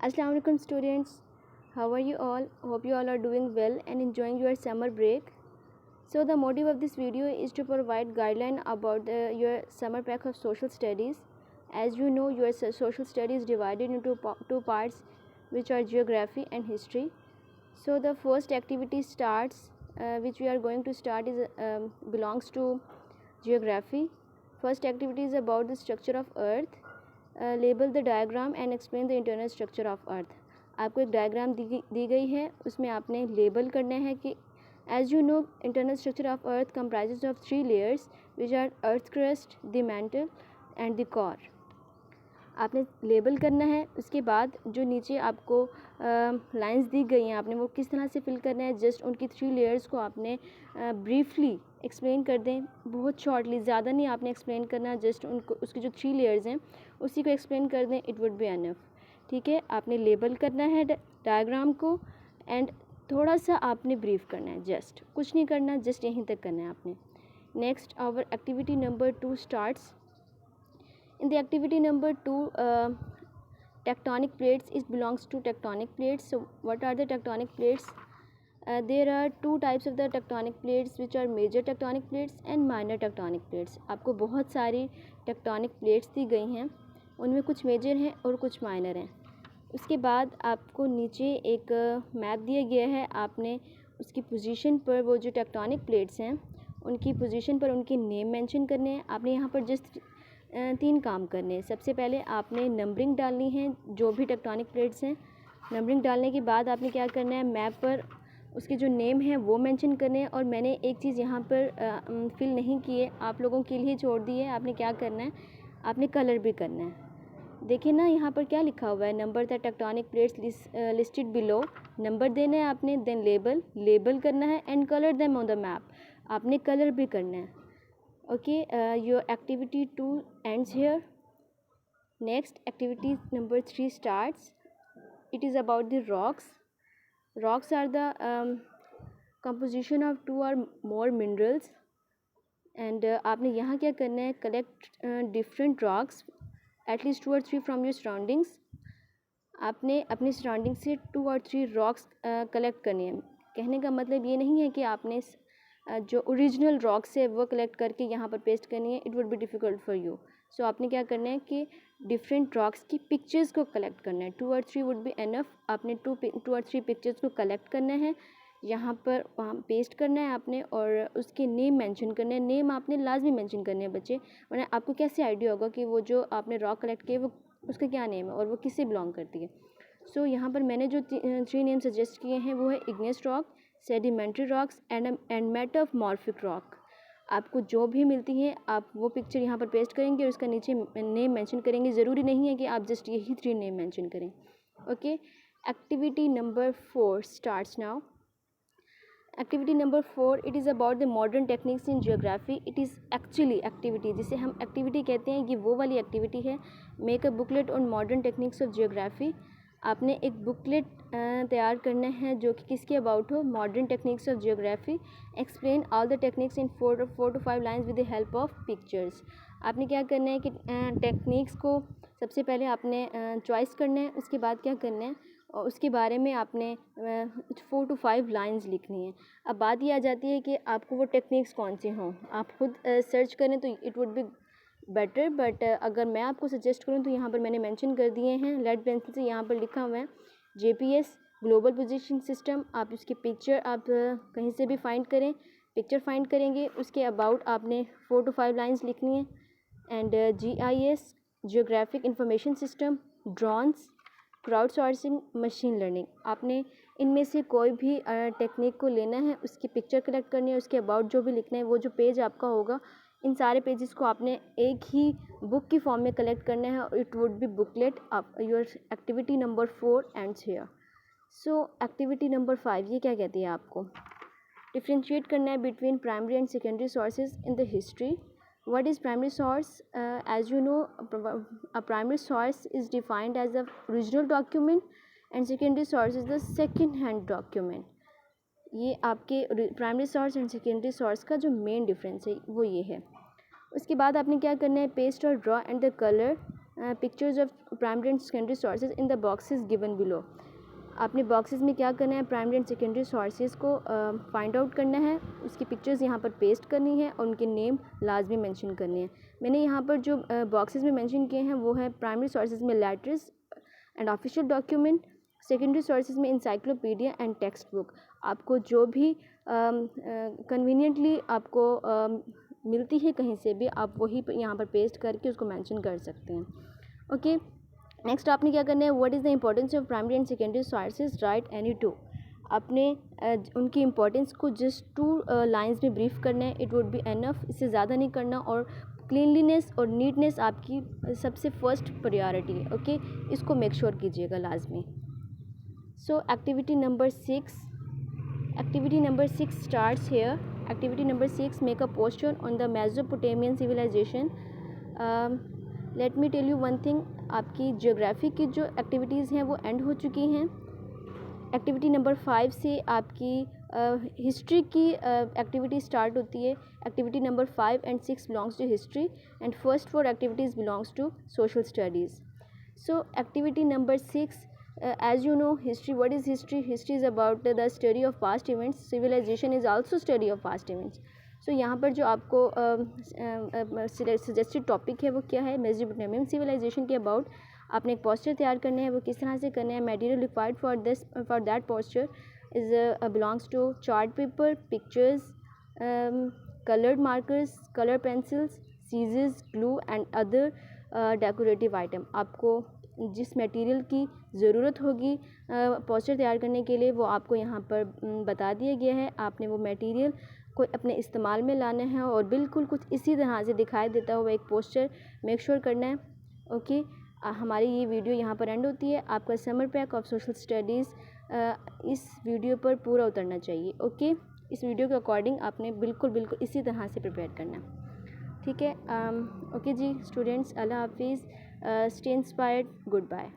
Assalamu alaikum students. How are you all? Hope you all are doing well and enjoying your summer break. So the motive of this video is to provide guideline about your summer pack of social studies. As you know, your social studies divided into two parts, which are geography and history. So the first activity starts, which we are going to start is belongs to geography. First activity is about the structure of earth. Label the diagram and explain the internal structure of अर्थ. आपको एक diagram दी गई है, उसमें आपने label करना है कि as you know internal structure of earth comprises of 3 layers which are earth crust, the mantle and the core. आपने लेबल करना है. उसके बाद जो नीचे आपको लाइंस दी गई हैं, आपने वो किस तरह से फिल करना है. जस्ट उनकी 3 लेयर्स को आपने ब्रीफली एक्सप्लेन कर दें, बहुत शॉर्टली, ज़्यादा नहीं आपने एक्सप्लेन करना. जस्ट उनको उसकी जो 3 लेयर्स हैं उसी को एक्सप्लेन कर दें, इट वुड बी एनफ. ठीक है, आपने लेबल करना है डायग्राम को एंड थोड़ा सा आपने ब्रीफ करना है. जस्ट कुछ नहीं करना, जस्ट यहीं तक करना है आपने. Next our activity number 2 starts. In the activity number 2, tectonic plates is belongs to tectonic plates. So what are the tectonic plates? There are 2 types of the tectonic plates, which are major tectonic plates and minor tectonic plates. आपको बहुत सारी tectonic plates दी गई हैं, उनमें कुछ major हैं और कुछ माइनर हैं. उसके बाद आपको नीचे एक मैप दिया गया है. आपने उसकी पोजीशन पर वो जो टेक्टोनिक प्लेट्स हैं उनकी पोजीशन पर उनके नेम मेंशन करने हैं. आपने यहाँ पर जस्ट 3 काम करने हैं. सबसे पहले आपने नंबरिंग डालनी है जो भी टेक्टोनिक प्लेट्स हैं. नंबरिंग डालने के बाद आपने क्या करना है, मैप पर उसके जो नेम हैं वो मेंशन करने हैं. और मैंने एक चीज़ यहाँ पर फिल नहीं की है, आप लोगों के लिए छोड़ दी है. आपने क्या करना है, आपने कलर भी करना है. देखिए ना यहाँ पर क्या लिखा हुआ है, number the tectonic plates listed below. Number देना है आपने, देन लेबल करना है and colour them on the map. आपने कलर भी करना है. Okay, your activity 2 ends here. Next activity number 3 starts. It is about the rocks. Rocks are the composition of 2 or more minerals. And आपने यहाँ क्या करना है, collect different rocks, at least 2 or 3 from your surroundings. आपने अपनी surrounding से 2 और 3 rocks collect करनी है. कहने का मतलब ये नहीं है कि आपने जो ओरिजिनल रॉक्स है वो कलेक्ट करके यहाँ पर पेस्ट करनी है. It would be difficult for you. So आपने क्या करना है कि डिफरेंट रॉक्स की पिक्चर्स को कलेक्ट करना है. 2 और 3 वुड बी एनफ. आपने 2 और 3 पिक्चर्स को कलेक्ट करना है, यहाँ पर वहाँ पेस्ट करना है आपने, और उसके नेम मेंशन करने हैं. नेम आपने लाजमी मेंशन करने हैं बच्चे, वरना आपको कैसे आइडिया होगा कि वो जो आपने रॉक कलेक्ट किए वो उसका क्या नेम है और वो किससे बिलोंग करती है. सो यहाँ पर मैंने जो 3 नेम सजेस्ट किए हैं वो है igneous rock, sedimentary rocks and metamorphic rock. आपको जो भी मिलती हैं आप वो पिक्चर यहाँ पर पेस्ट करेंगे और उसका नीचे नेम मेंशन करेंगे. ज़रूरी नहीं है कि आप जस्ट यही 3 नेम मेंशन करें. Okay, activity number 4 starts now. Activity number 4, it is about the modern techniques in geography. It is actually activity, जिसे हम एक्टिविटी कहते हैं, ये वो वाली एक्टिविटी है. Make a booklet on modern techniques of geography. आपने एक बुकलेट तैयार करना है जो कि किसके अबाउट हो, modern techniques of geography. Explain all the techniques in 4 to 5 lines with the help of pictures. आपने क्या करना है कि टेक्निक्स को सबसे पहले आपने चॉइस करना है. उसके बाद क्या करना है, और उसके बारे में आपने 4 to 5 लाइन्स लिखनी है. अब बात ये आ जाती है कि आपको वो टेक्निक्स कौन से हों. आप खुद सर्च करें तो it would be better, but अगर मैं आपको सजेस्ट करूं तो यहाँ पर मैंने मेंशन कर दिए हैं लेड पेंसिल से. यहाँ पर लिखा हुआ है GPS ग्लोबल पोजीशन सिस्टम. आप उसकी पिक्चर आप कहीं से भी फाइंड करें, पिक्चर फाइंड करेंगे, उसके अबाउट आपने 4 to 5 लाइन्स लिखनी है. And GIS geographic information system, drones, crowd sourcing, machine learning. आपने इनमें से कोई भी टेक्निक को लेना है, उसकी पिक्चर कलेक्ट करनी है, उसके अबाउट जो भी लिखना है. वो जो पेज आपका होगा, इन सारे पेजेस को आपने एक ही बुक की फॉर्म में कलेक्ट करना है. It would be booklet. आप your activity number 4 ends here. So activity number 5 ये क्या कहती है, आपको डिफ्रेंशिएट करना है between primary and secondary sources in the history. What is primary source? As you know, a primary source is defined as the original document and secondary source is the second hand document. ये आपके primary source and secondary source का जो main difference है वो ये है. उसके बाद आपने क्या करना है, पेस्ट और draw and the colour pictures of primary and secondary sources in the boxes given below. आपने बॉक्सेस में क्या करना है, प्राइमरी एंड सेकेंडरी सोर्सेज को फाइंड आउट करना है, उसकी पिक्चर्स यहाँ पर पेस्ट करनी है और उनके नेम लाजमी मेंशन करने हैं। मैंने यहाँ पर जो बॉक्सेस में मेंशन किए हैं वो है प्राइमरी सोर्सेज में letters and official document, secondary sources में इंसाइक्लोपीडिया एंड टेक्स्ट बुक। आपको जो भी कन्वीनियंटली आपको मिलती है कहीं से भी, आप वही यहाँ पर पेस्ट करके उसको मेंशन कर सकते हैं। ओके, नेक्स्ट आपने क्या करना है, what is the importance of primary and secondary sources, right any two. आपने उनकी इम्पोर्टेंस को जस्ट 2 लाइन्स में ब्रीफ करना है, इट वुड बी एनफ, इससे ज़्यादा नहीं करना। और क्लीनलीनेस और नीटनेस आपकी सबसे फर्स्ट प्रायोरिटी है। ओके, इसको मेक श्योर कीजिएगा लाजमी। सो activity number 6 starts here. Activity number 6, make a poster on the Mesopotamian civilization. Let me tell you one thing, आपकी ज्योग्राफी की जो एक्टिविटीज़ हैं वो एंड हो चुकी हैं। एक्टिविटी नंबर 5 से आपकी हिस्ट्री की एक्टिविटी स्टार्ट होती है। Activity number 5 and 6 belongs to history and first 4 activities belongs to social studies. So activity number 6, as you know, history, what is history? History is about the study of past events. Civilization is also study of past events. So यहाँ पर जो आपको suggested topic है वो क्या है, Mesopotamian civilisation के about आपने एक पोस्टर तैयार करना है। वो किस तरह से करना है, material required for that poster is belongs to chart paper, pictures, coloured markers, colour pencils, scissors, glue and other decorative item. आपको जिस मटेरियल की ज़रूरत होगी पोस्टर तैयार करने के लिए वो आपको यहाँ पर बता दिया गया है। आपने वो मटेरियल को अपने इस्तेमाल में लाना है और बिल्कुल कुछ इसी तरह से दिखाई देता हुआ एक पोस्टर मेक श्योर करना है। ओके, हमारी ये वीडियो यहाँ पर एंड होती है। आपका summer pack of social studies इस वीडियो पर पूरा उतरना चाहिए। ओके, इस वीडियो के अकॉर्डिंग आपने बिल्कुल इसी तरह से प्रिपेयर करना है। ठीक है, ओके जी स्टूडेंट्स, अल्लाह हाफिज़, स्टे इंस्पायर्ड, गुड बाय।